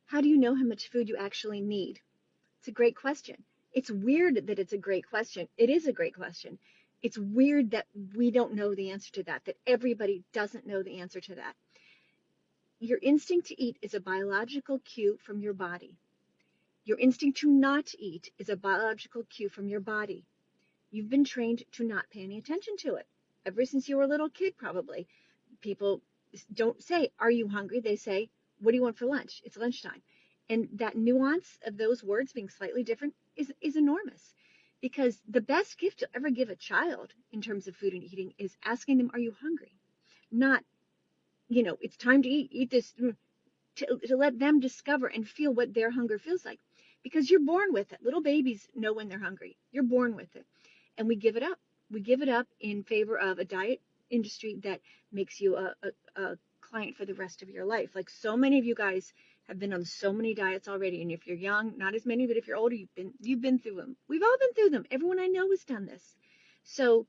How do you know how much food you actually need? It's a great question. It's weird that it's a great question. It is a great question. It's weird that we don't know the answer to that, that everybody doesn't know the answer to that. Your instinct to eat is a biological cue from your body. Your instinct to not eat is a biological cue from your body. You've been trained to not pay any attention to it. Ever since you were a little kid, probably. People don't say, "Are you hungry?" They say, "What do you want for lunch?" It's lunchtime. And that nuance of those words being slightly different is enormous. Because the best gift you'll ever give a child in terms of food and eating is asking them, "Are you hungry?" Not, it's time to eat this, to let them discover and feel what their hunger feels like. Because you're born with it. Little babies know when they're hungry. You're born with it. And we give it up. We give it up in favor of a diet industry that makes you a client for the rest of your life. Like so many of you guys have been on so many diets already. And if you're young, not as many, but if you're older, you've been through them. We've all been through them. Everyone I know has done this. So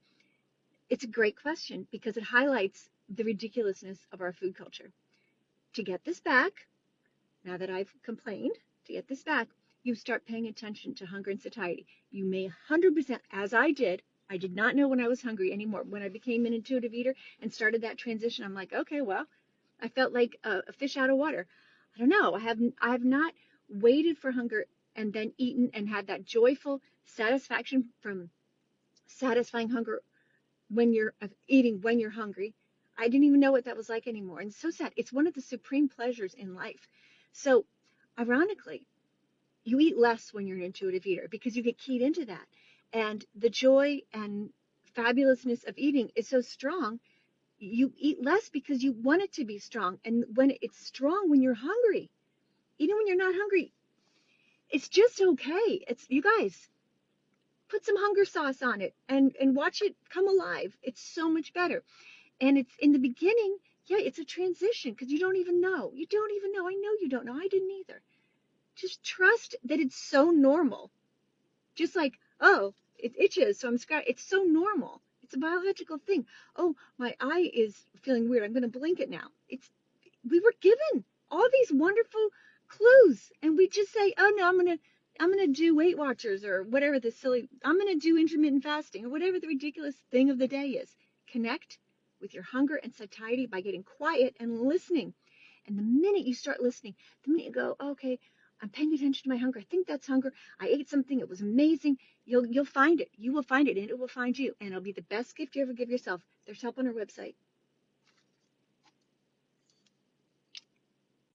it's a great question because it highlights the ridiculousness of our food culture. To get this back, now that I've complained, to get this back, you start paying attention to hunger and satiety. You may 100%, as I did not know when I was hungry anymore. When I became an intuitive eater and started that transition, I'm like, okay, well, I felt like a fish out of water. I don't know. I have not waited for hunger and then eaten and had that joyful satisfaction from satisfying hunger when you're eating when you're hungry. I didn't even know what that was like anymore. And it's so sad. It's one of the supreme pleasures in life. So, ironically, you eat less when you're an intuitive eater because you get keyed into that. And the joy and fabulousness of eating is so strong. You eat less because you want it to be strong. And when it's strong, when you're hungry, even when you're not hungry, it's just okay. It's, you guys, put some hunger sauce on it and watch it come alive. It's so much better. And it's in the beginning, yeah, it's a transition because you don't even know. You don't even know. I know you don't know. I didn't either. Just trust that it's so normal. Just like, oh, it itches, so I'm scratching. It's so normal. It's a biological thing. Oh, my eye is feeling weird. I'm going to blink it now. We were given all these wonderful clues, and we just say, oh no, I'm gonna do Weight Watchers or whatever the silly. I'm gonna do intermittent fasting or whatever the ridiculous thing of the day is. Connect with your hunger and satiety by getting quiet and listening. And the minute you start listening, the minute you go, okay, I'm paying attention to my hunger. I think that's hunger. I ate something. It was amazing. You'll find it. You will find it, and it will find you. And it'll be the best gift you ever give yourself. There's help on our website.